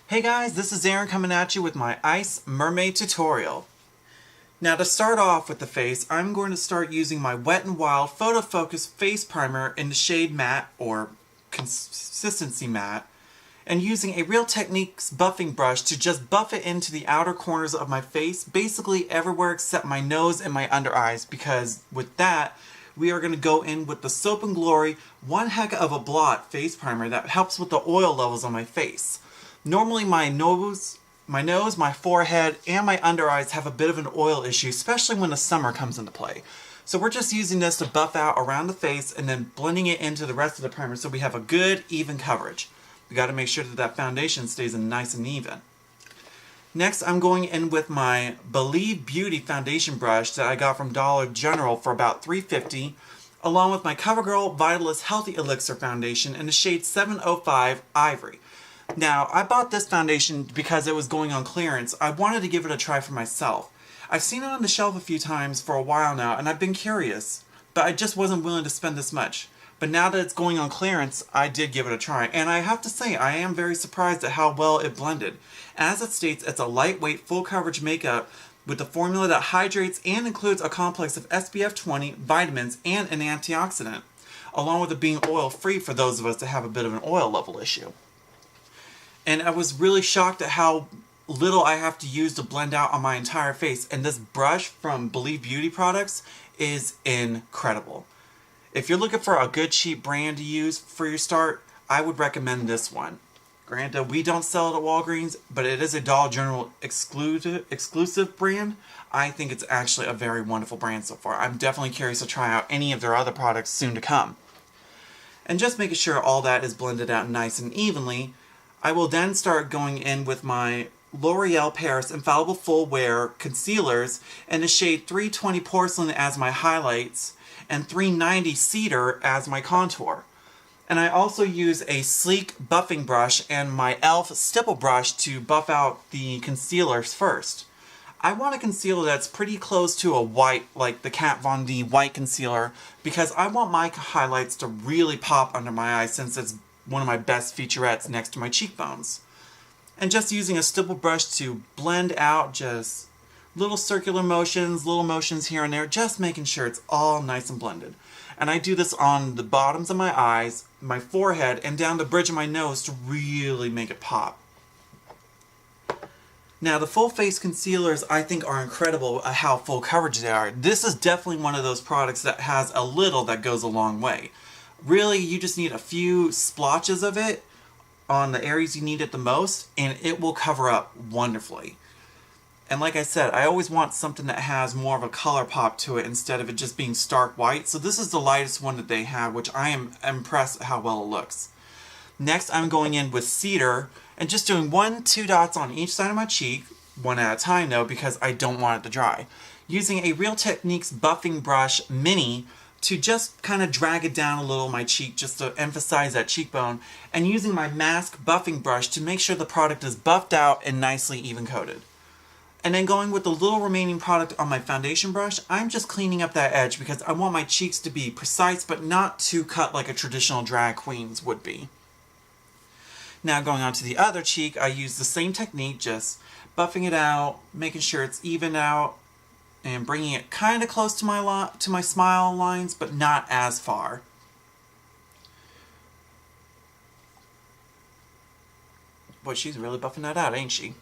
Hey guys, this is Aaron coming at you with my Ice Mermaid tutorial. Now to start off with the face, I'm going to start using my Wet n Wild Photo Focus Face Primer in the shade Matte or Consistency Matte, and using a Real Techniques buffing brush to just buff it into the outer corners of my face, basically everywhere except my nose and my under eyes, because with that, we are going to go in with the Soap & Glory One Heck of a Blot face primer that helps with the oil levels on my face. Normally my nose, my forehead, and my under eyes have a bit of an oil issue, especially when the summer comes into play. So we're just using this to buff out around the face and then blending it into the rest of the primer so we have a good, even coverage. We got to make sure that that foundation stays in nice and even. Next, I'm going in with my Believe Beauty foundation brush that I got from Dollar General for about $3.50, along with my CoverGirl Vitalist Healthy Elixir foundation in the shade 705 Ivory. Now, I bought this foundation because it was going on clearance. I wanted to give it a try for myself. I've seen it on the shelf a few times for a while now, and I've been curious, but I just wasn't willing to spend this much. But now that it's going on clearance, I did give it a try, and I have to say, I am very surprised at how well it blended. As it states, it's a lightweight, full coverage makeup with a formula that hydrates and includes a complex of SPF 20, vitamins, and an antioxidant, along with it being oil-free for those of us that have a bit of an oil level issue. And I was really shocked at how little I have to use to blend out on my entire face. And this brush from Believe Beauty products is incredible. If you're looking for a good cheap brand to use for your start, I would recommend this one. Granted, we don't sell it at Walgreens, but it is a Dollar General exclusive brand. I think it's actually a very wonderful brand so far. I'm definitely curious to try out any of their other products soon to come. And just making sure all that is blended out nice and evenly, I will then start going in with my L'Oreal Paris Infallible Full Wear Concealers in the shade 320 Porcelain as my highlights and 390 Cedar as my contour. And I also use a sleek buffing brush and my e.l.f. stipple brush to buff out the concealers first. I want a concealer that's pretty close to a white, like the Kat Von D white concealer, because I want my highlights to really pop under my eyes since it's one of my best featurettes next to my cheekbones. And just using a stipple brush to blend out just little circular motions, little motions here and there, just making sure it's all nice and blended. And I do this on the bottoms of my eyes, my forehead, and down the bridge of my nose to really make it pop. Now the full face concealers I think are incredible at how full coverage they are. This is definitely one of those products that has a little that goes a long way. Really, you just need a few splotches of it on the areas you need it the most, and it will cover up wonderfully. And like I said, I always want something that has more of a color pop to it instead of it just being stark white. So this is the lightest one that they have, which I am impressed at how well it looks. Next, I'm going in with Cedar and just doing 1-2 dots on each side of my cheek, one at a time though, because I don't want it to dry. Using a Real Techniques Buffing Brush Mini to just kind of drag it down a little on my cheek just to emphasize that cheekbone, and using my mask buffing brush to make sure the product is buffed out and nicely even coated. And then going with the little remaining product on my foundation brush, I'm just cleaning up that edge because I want my cheeks to be precise but not too cut like a traditional drag queen's would be. Now going on to the other cheek, I use the same technique, just buffing it out, making sure it's even out, and bringing it kind of close to my smile lines, but not as far. Boy, she's really buffing that out, ain't she?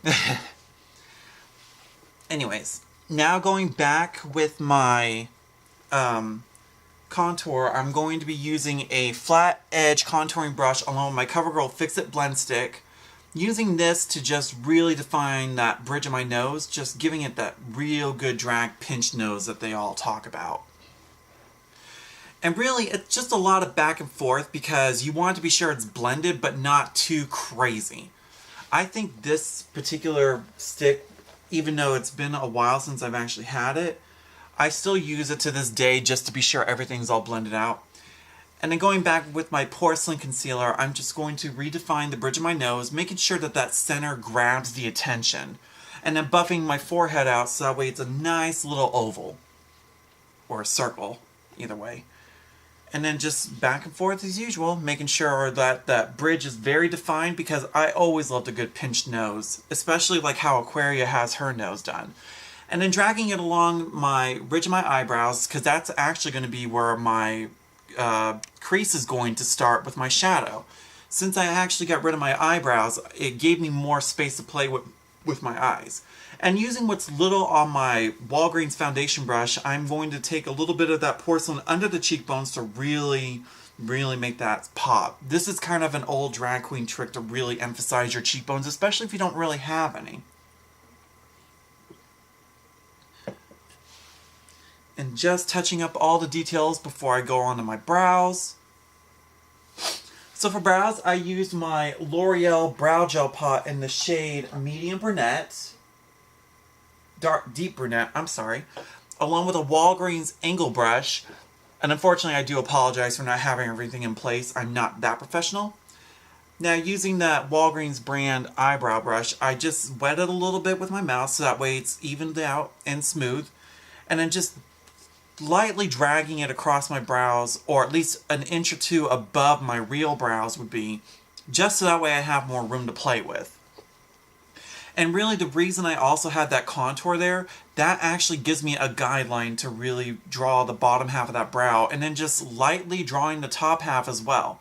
Anyways, now going back with my contour, I'm going to be using a flat edge contouring brush along with my CoverGirl Fix It Blend Stick. Using this to just really define that bridge of my nose, just giving it that real good drag pinched nose that they all talk about. And really, it's just a lot of back and forth because you want to be sure it's blended but not too crazy. I think this particular stick, even though it's been a while since I've actually had it, I still use it to this day just to be sure everything's all blended out. And then going back with my porcelain concealer, I'm just going to redefine the bridge of my nose, making sure that that center grabs the attention. And then buffing my forehead out so that way it's a nice little oval. Or a circle, either way. And then just back and forth as usual, making sure that that bridge is very defined, because I always loved a good pinched nose, especially like how Aquaria has her nose done. And then dragging it along my ridge of my eyebrows, because that's actually going to be where my crease is going to start with my shadow. Since I actually got rid of my eyebrows, it gave me more space to play with my eyes. And using what's little on my Walgreens foundation brush, I'm going to take a little bit of that porcelain under the cheekbones to really make that pop. This is kind of an old drag queen trick to really emphasize your cheekbones, especially if you don't really have any. And just touching up all the details before I go on to my brows. So for brows, I used my L'Oreal Brow Gel Pot in the shade Medium Brunette. Deep brunette, I'm sorry, along with a Walgreens angle brush. And unfortunately, I do apologize for not having everything in place. I'm not that professional. Now, using that Walgreens brand eyebrow brush, I just wet it a little bit with my mouth so that way it's evened out and smooth. And then just lightly dragging it across my brows, or at least an inch or two above my real brows would be, just so that way I have more room to play with. And really the reason I also had that contour there, that actually gives me a guideline to really draw the bottom half of that brow, and then just lightly drawing the top half as well.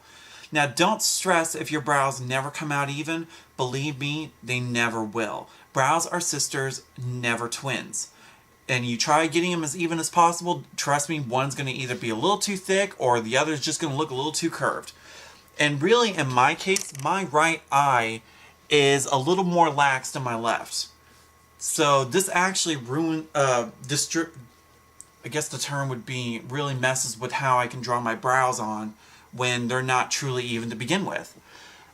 Now don't stress if your brows never come out even. Believe me, they never will. Brows are sisters, never twins. And you try getting them as even as possible, trust me, one's going to either be a little too thick or the other's just going to look a little too curved. And really, in my case, my right eye is a little more lax than my left. So this actually I guess the term would be, really messes with how I can draw my brows on when they're not truly even to begin with.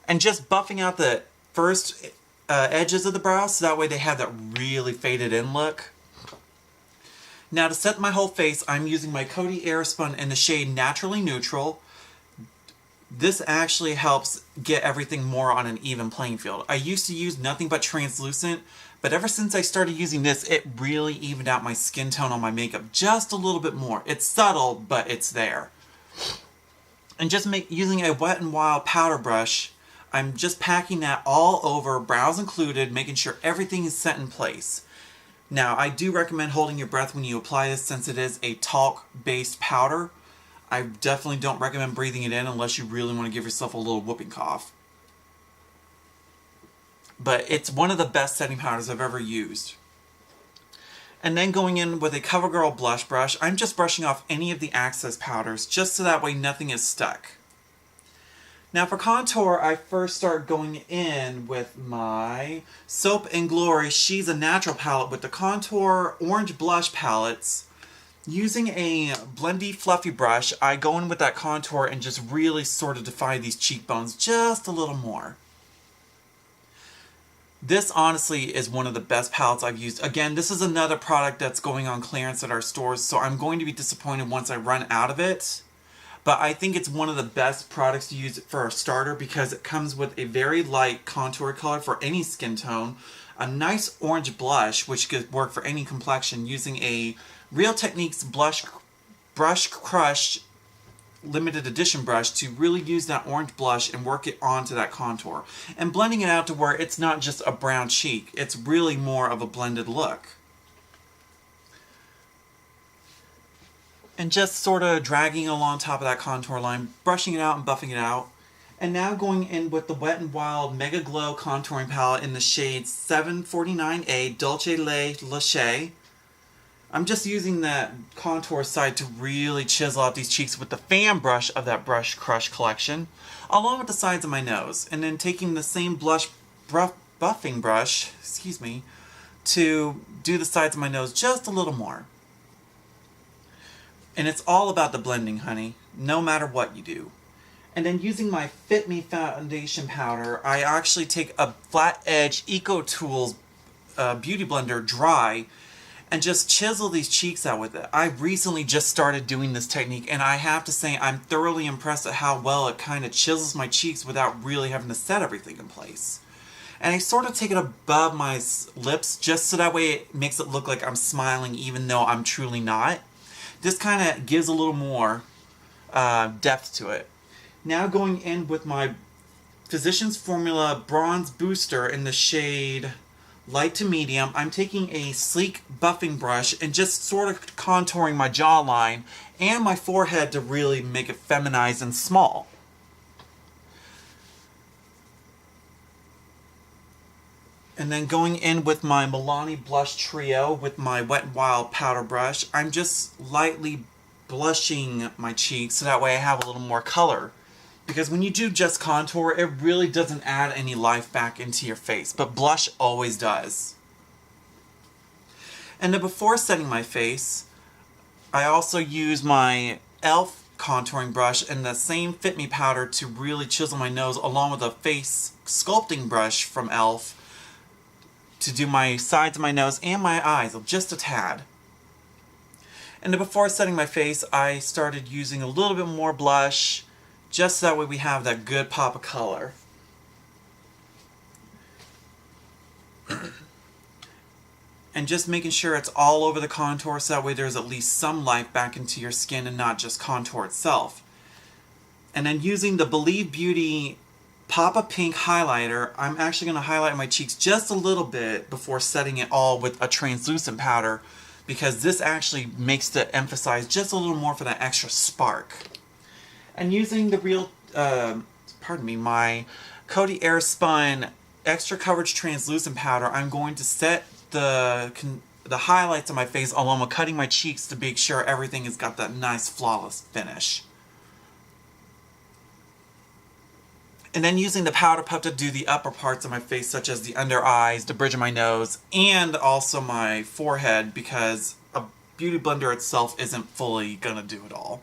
And just buffing out the first edges of the brows so that way they have that really faded in look. Now to set my whole face, I'm using my Coty Airspun in the shade Naturally Neutral. This actually helps get everything more on an even playing field. I used to use nothing but translucent, but ever since I started using this, it really evened out my skin tone on my makeup just a little bit more. It's subtle, but it's there. And just using a Wet n Wild powder brush, I'm just packing that all over, brows included, making sure everything is set in place. Now, I do recommend holding your breath when you apply this since it is a talc-based powder. I definitely don't recommend breathing it in unless you really want to give yourself a little whooping cough. But it's one of the best setting powders I've ever used. And then going in with a CoverGirl blush brush, I'm just brushing off any of the access powders just so that way nothing is stuck. Now for contour, I first start going in with my Soap & Glory She's a Natural palette with the Contour Orange Blush palettes. Using a blendy fluffy brush, I go in with that contour and just really sort of define these cheekbones just a little more. This honestly is one of the best palettes I've used. Again, this is another product that's going on clearance at our stores, so I'm going to be disappointed once I run out of it. But I think it's one of the best products to use for a starter because it comes with a very light contour color for any skin tone, a nice orange blush which could work for any complexion, using a Real Techniques Brush Crush limited edition brush to really use that orange blush and work it onto that contour. And blending it out to where it's not just a brown cheek, it's really more of a blended look. And just sort of dragging along top of that contour line, brushing it out and buffing it out. And now going in with the Wet n Wild Mega Glow Contouring Palette in the shade 749A Dolce Le Lachey. I'm just using that contour side to really chisel out these cheeks with the fan brush of that Brush Crush collection, along with the sides of my nose. And then taking the same buffing brush, to do the sides of my nose just a little more. And it's all about the blending, honey, no matter what you do. And then using my Fit Me foundation powder, I actually take a flat edge Eco Tools beauty blender dry and just chisel these cheeks out with it. I recently just started doing this technique, and I have to say I'm thoroughly impressed at how well it kind of chisels my cheeks without really having to set everything in place. And I sort of take it above my lips just so that way it makes it look like I'm smiling even though I'm truly not. This kind of gives a little more depth to it. Now going in with my Physicians Formula Bronze Booster in the shade light to medium, I'm taking a sleek buffing brush and just sort of contouring my jawline and my forehead to really make it feminized and small. And then going in with my Milani Blush Trio with my Wet n Wild powder brush, I'm just lightly blushing my cheeks so that way I have a little more color. Because when you do just contour, it really doesn't add any life back into your face, but blush always does. And then before setting my face, I also use my e.l.f. contouring brush and the same Fit Me powder to really chisel my nose, along with a face sculpting brush from e.l.f. to do my sides of my nose and my eyes, just a tad. And then before setting my face, I started using a little bit more blush, just so that way we have that good pop of color. And just making sure it's all over the contour so that way there's at least some life back into your skin and not just contour itself. And then using the Believe Beauty Papa Pink highlighter, I'm actually going to highlight my cheeks just a little bit before setting it all with a translucent powder, because this actually makes it emphasize just a little more for that extra spark. And using the my Coty Airspun Extra Coverage Translucent Powder, I'm going to set the highlights on my face along with cutting my cheeks to make sure everything has got that nice flawless finish. And then using the powder puff to do the upper parts of my face, such as the under eyes, the bridge of my nose, and also my forehead, because a beauty blender itself isn't fully gonna do it all.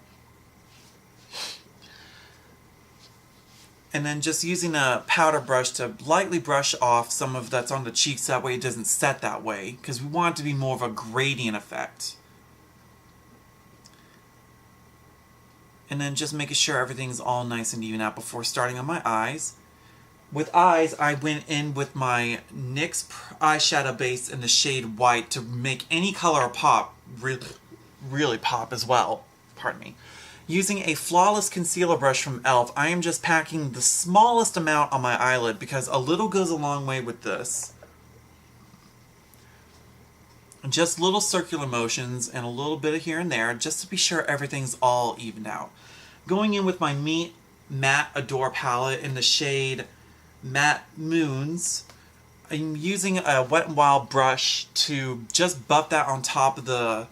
And then just using a powder brush to lightly brush off some of that's on the cheeks, that way it doesn't set that way, because we want it to be more of a gradient effect. And then just making sure everything's all nice and even out before starting on my eyes. With eyes, I went in with my NYX eyeshadow base in the shade white to make any color pop, really pop as well. Pardon me. Using a Flawless Concealer brush from e.l.f., I am just packing the smallest amount on my eyelid because a little goes a long way with this. Just little circular motions and a little bit of here and there just to be sure everything's all evened out. Going in with my Matte Adore palette in the shade Matte Moons, I'm using a Wet n Wild brush to just buff that on top of the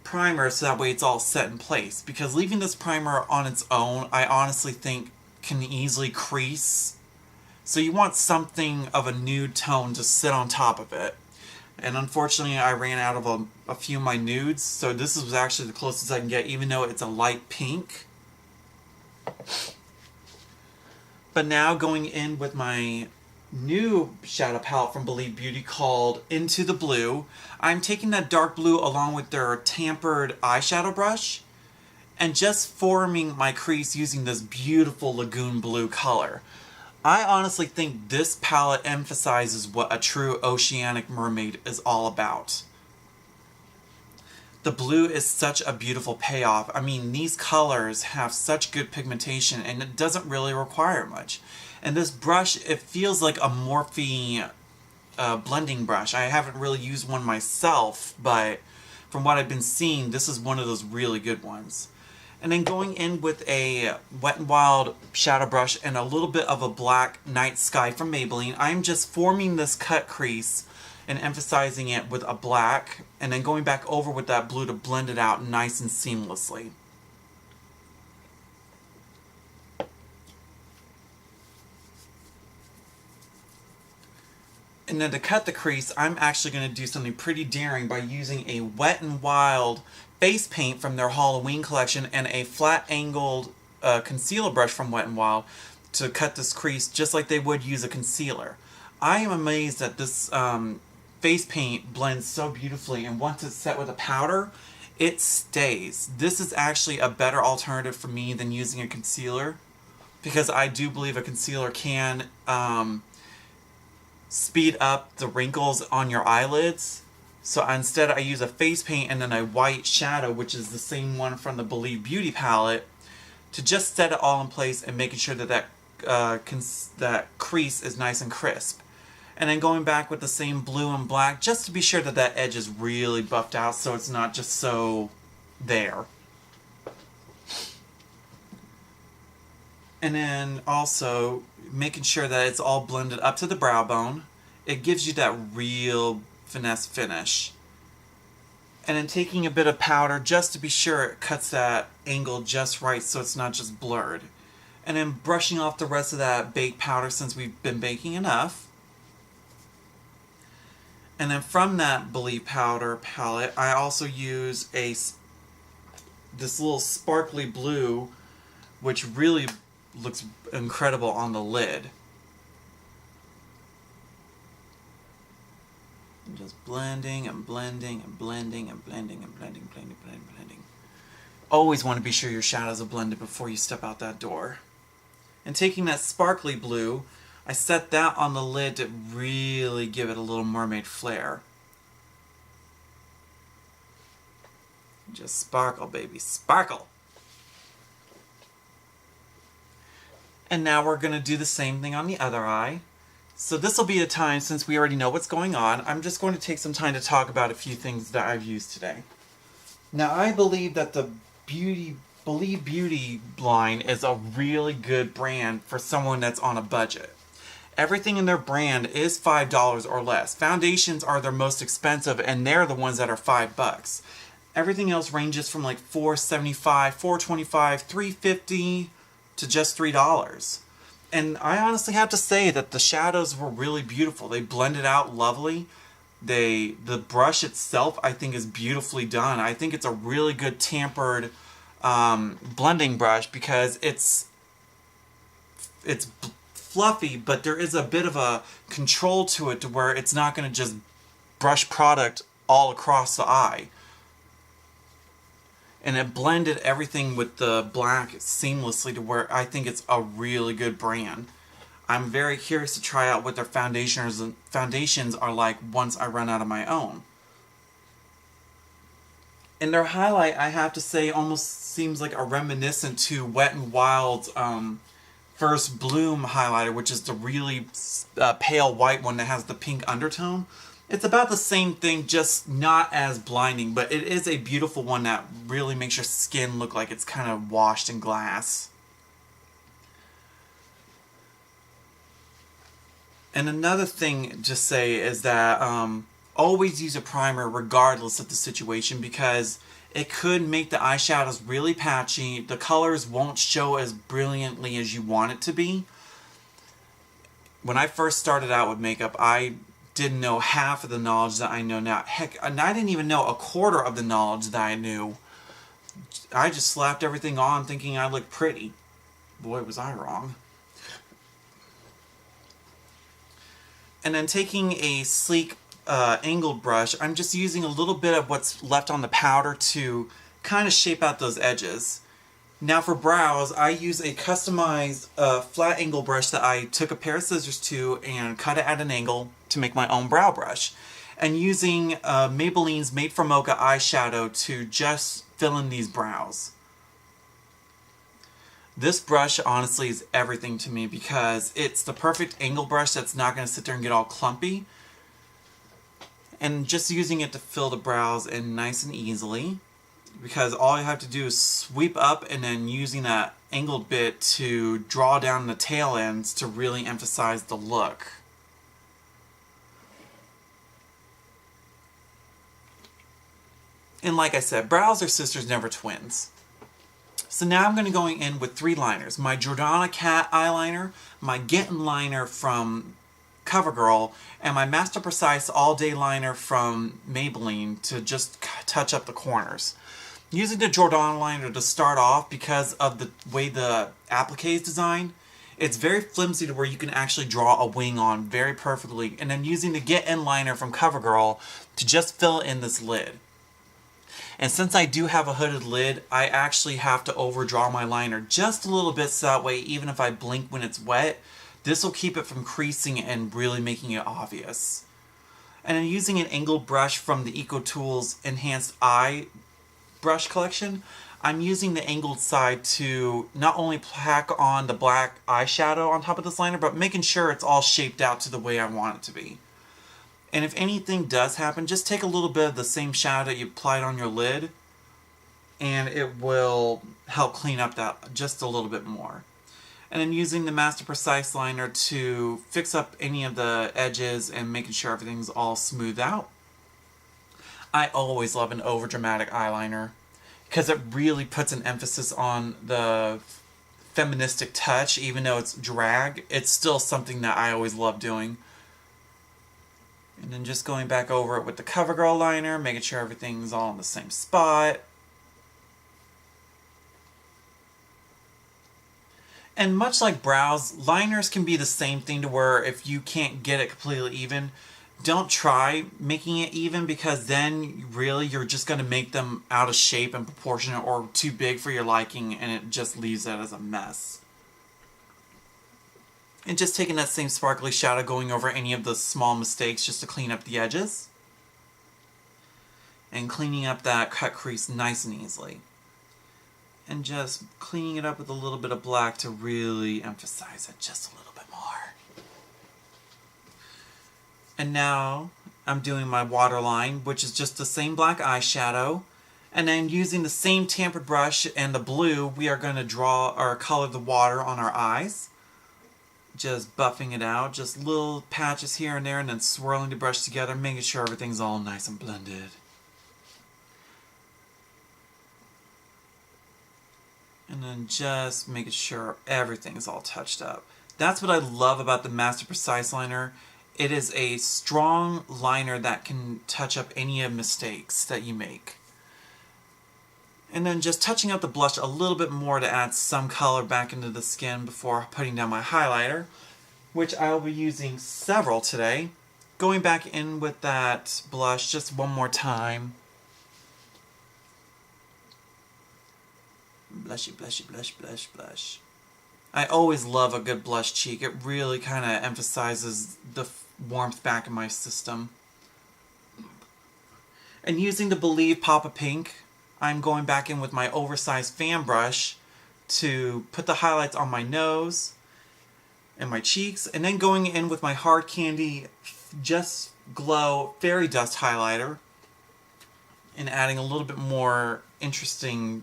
primer so that way it's all set in place, because leaving this primer on its own I honestly think can easily crease, so you want something of a nude tone to sit on top of it. And unfortunately I ran out of a few of my nudes, so this was actually the closest I can get, even though it's a light pink. But now going in with my new shadow palette from Believe Beauty called Into the Blue, I'm taking that dark blue along with their tampered eyeshadow brush and just forming my crease using this beautiful lagoon blue color. I honestly think this palette emphasizes what a true oceanic mermaid is all about. The blue is such a beautiful payoff. I mean, these colors have such good pigmentation and it doesn't really require much. And this brush, it feels like a Morphe blending brush. I haven't really used one myself, but from what I've been seeing, this is one of those really good ones. And then going in with a Wet n Wild shadow brush and a little bit of a black Night Sky from Maybelline, I'm just forming this cut crease and emphasizing it with a black, and then going back over with that blue to blend it out nice and seamlessly. And then to cut the crease, I'm actually going to do something pretty daring by using a Wet n Wild face paint from their Halloween collection and a flat angled concealer brush from Wet n Wild to cut this crease just like they would use a concealer. I am amazed that this face paint blends so beautifully, and once it's set with a powder, it stays. This is actually a better alternative for me than using a concealer, because I do believe a concealer can speed up the wrinkles on your eyelids. So instead I use a face paint and then a white shadow, which is the same one from the Believe Beauty palette, to just set it all in place and making sure that that crease is nice and crisp. And then going back with the same blue and black just to be sure that that edge is really buffed out so it's not just so there. And then also making sure that it's all blended up to the brow bone. It gives you that real finesse finish. And then taking a bit of powder just to be sure it cuts that angle just right so it's not just blurred. And then brushing off the rest of that baked powder since we've been baking enough. And then from that Believe powder palette, I also use this little sparkly blue, which really looks incredible on the lid. And just blending and blending and blending and blending and blending, blending. Always want to be sure your shadows are blended before you step out that door. And taking that sparkly blue, I set that on the lid to really give it a little mermaid flair. Just sparkle, baby, sparkle! And now we're going to do the same thing on the other eye. So this will be a time, since we already know what's going on, I'm just going to take some time to talk about a few things that I've used today. Now I believe that the Believe Beauty line is a really good brand for someone that's on a budget. Everything in their brand is $5 or less. Foundations are their most expensive and they're the ones that are $5. Everything else ranges from like $4.75, $4.25, $3.50 to just $3. And I honestly have to say that the shadows were really beautiful. They blended out lovely. The brush itself I think is beautifully done. I think it's a really good tampered blending brush because it's fluffy, but there is a bit of a control to it to where it's not going to just brush product all across the eye. And it blended everything with the black seamlessly to where I think it's a really good brand. I'm very curious to try out what their foundations are like once I run out of my own. And their highlight, I have to say, almost seems like a reminiscent to Wet n Wild's First Bloom highlighter, which is the really pale white one that has the pink undertone. It's about the same thing, just not as blinding, but it is a beautiful one that really makes your skin look like it's kind of washed in glass. And another thing to say is that always use a primer regardless of the situation because it could make the eyeshadows really patchy. The colors won't show as brilliantly as you want it to be. When I first started out with makeup, I didn't know half of the knowledge that I know now. Heck, and I didn't even know a quarter of the knowledge that I knew. I just slapped everything on thinking I looked pretty. Boy, was I wrong. And then taking a sleek angled brush, I'm just using a little bit of what's left on the powder to kind of shape out those edges. Now for brows, I use a customized flat angle brush that I took a pair of scissors to and cut it at an angle to make my own brow brush. And using Maybelline's Made for Mocha eyeshadow to just fill in these brows. This brush honestly is everything to me because it's the perfect angle brush that's not going to sit there and get all clumpy. And just using it to fill the brows in nice and easily. Because all you have to do is sweep up and then using that angled bit to draw down the tail ends to really emphasize the look. And like I said, brows are sisters, never twins. So now I'm going to go in with 3 liners. My Jordana Cat eyeliner, my Ginton liner from CoverGirl, and my Master Precise All Day liner from Maybelline to just touch up the corners. Using the Jordana liner to start off because of the way the applique is designed, it's very flimsy to where you can actually draw a wing on very perfectly. And then using the Get In liner from CoverGirl to just fill in this lid. And since I do have a hooded lid, I actually have to overdraw my liner just a little bit so that way even if I blink when it's wet, this will keep it from creasing and really making it obvious. And then using an angled brush from the EcoTools Enhanced Eye brush collection, I'm using the angled side to not only pack on the black eyeshadow on top of this liner, but making sure it's all shaped out to the way I want it to be. And if anything does happen, just take a little bit of the same shadow that you applied on your lid, and it will help clean up that just a little bit more. And then using the Master Precise liner to fix up any of the edges and making sure everything's all smoothed out. I always love an overdramatic eyeliner because it really puts an emphasis on the feministic touch. Even though it's drag, it's still something that I always love doing. And then just going back over it with the CoverGirl liner, making sure everything's all in the same spot. And much like brows, liners can be the same thing to where if you can't get it completely even, don't try making it even, because then really you're just going to make them out of shape and proportionate or too big for your liking, and it just leaves it as a mess. And just taking that same sparkly shadow, going over any of the small mistakes just to clean up the edges. And cleaning up that cut crease nice and easily. And just cleaning it up with a little bit of black to really emphasize it just a little bit more. And now I'm doing my waterline, which is just the same black eyeshadow. And then using the same tampered brush and the blue, we are going to draw or color the water on our eyes. Just buffing it out, just little patches here and there, and then swirling the brush together, making sure everything's all nice and blended. And then just making sure everything's all touched up. That's what I love about the Master Precise liner. It is a strong liner that can touch up any of mistakes that you make. And then just touching up the blush a little bit more to add some color back into the skin before putting down my highlighter, which I will be using several today. Going back in with that blush just one more time. Blushy, blushy, blush, blush, blush. I always love a good blush cheek. It really kind of emphasizes the warmth back in my system. And using the Believe Pop of Pink, I'm going back in with my oversized fan brush to put the highlights on my nose and my cheeks, and then going in with my Hard Candy Just Glow Fairy Dust highlighter and adding a little bit more interesting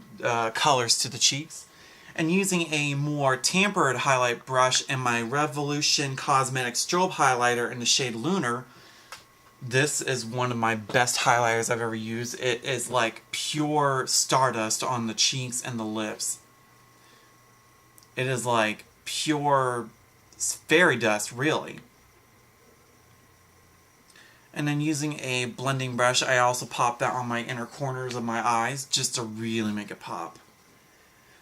colors to the cheeks. And using a more tampered highlight brush and my Revolution Cosmetics strobe highlighter in the shade Lunar. This is one of my best highlighters I've ever used. It is like pure stardust on the cheeks and the lips. It is like pure fairy dust, really. And then using a blending brush, I also pop that on my inner corners of my eyes just to really make it pop.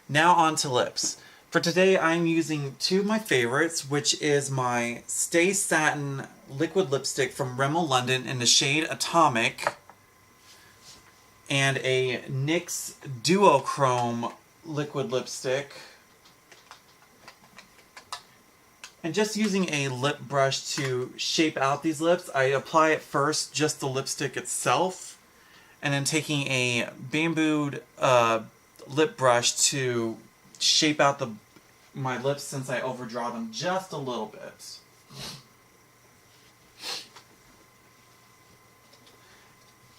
Now on to lips. For today I'm using two of my favorites, which is my Stay Satin liquid lipstick from Rimmel London in the shade Atomic, and a NYX Duochrome liquid lipstick. And just using a lip brush to shape out these lips, I apply at first just the lipstick itself, and then taking a bambooed lip brush to shape out my lips since I overdraw them just a little bit.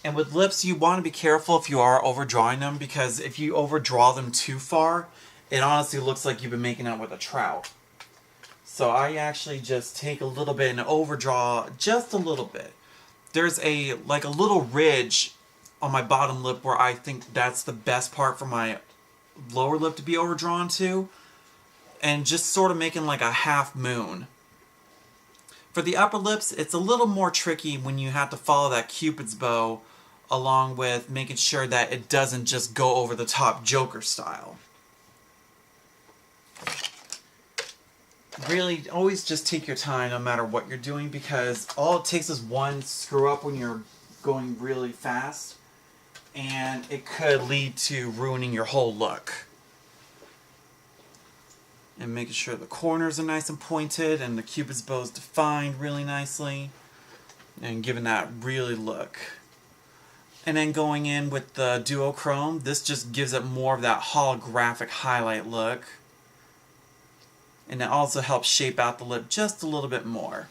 And with lips, you want to be careful if you are overdrawing them, because if you overdraw them too far, it honestly looks like you've been making out with a trout. So I actually just take a little bit and overdraw just a little bit. There's a little ridge on my bottom lip where I think that's the best part for my lower lip to be overdrawn to, and just sort of making like a half moon. For the upper lips, it's a little more tricky when you have to follow that Cupid's bow along with making sure that it doesn't just go over the top Joker style. Really, always just take your time no matter what you're doing, because all it takes is one screw up when you're going really fast, and it could lead to ruining your whole look. And making sure the corners are nice and pointed and the Cupid's bow is defined really nicely and giving that really look. And then going in with the duochrome, this just gives it more of that holographic highlight look. And it also helps shape out the lip just a little bit more.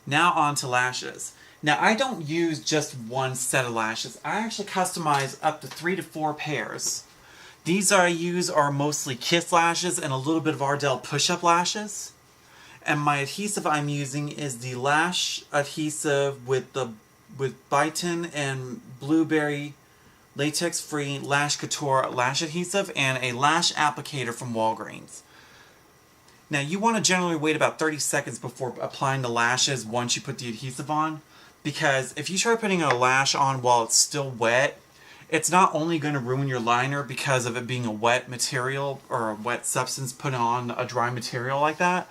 Now on to lashes. Now I don't use just one set of lashes. I actually customize up to 3 to 4 pairs. These I use are mostly Kiss lashes and a little bit of Ardell push-up lashes. And my adhesive I'm using is the lash adhesive with Biton and Blueberry latex-free Lash Couture lash adhesive and a lash applicator from Walgreens. Now you want to generally wait about 30 seconds before applying the lashes once you put the adhesive on, because if you try putting a lash on while it's still wet, it's not only going to ruin your liner because of it being a wet material or a wet substance put on a dry material like that,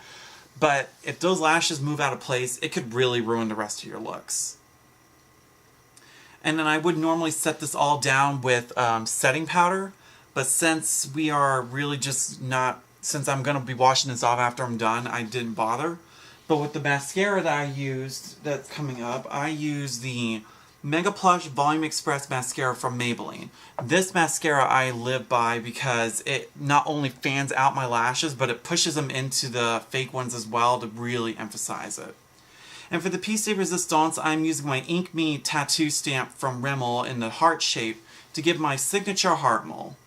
but if those lashes move out of place, it could really ruin the rest of your looks. And then I would normally set this all down with setting powder, but since we are really just not, since I'm going to be washing this off after I'm done, I didn't bother. But with the mascara that I used, that's coming up, I use the Mega Plush Volume Express Mascara from Maybelline. This mascara I live by because it not only fans out my lashes, but it pushes them into the fake ones as well to really emphasize it. And for the piece de resistance, I'm using my Ink Me tattoo stamp from Rimmel in the heart shape to give my signature heart mole.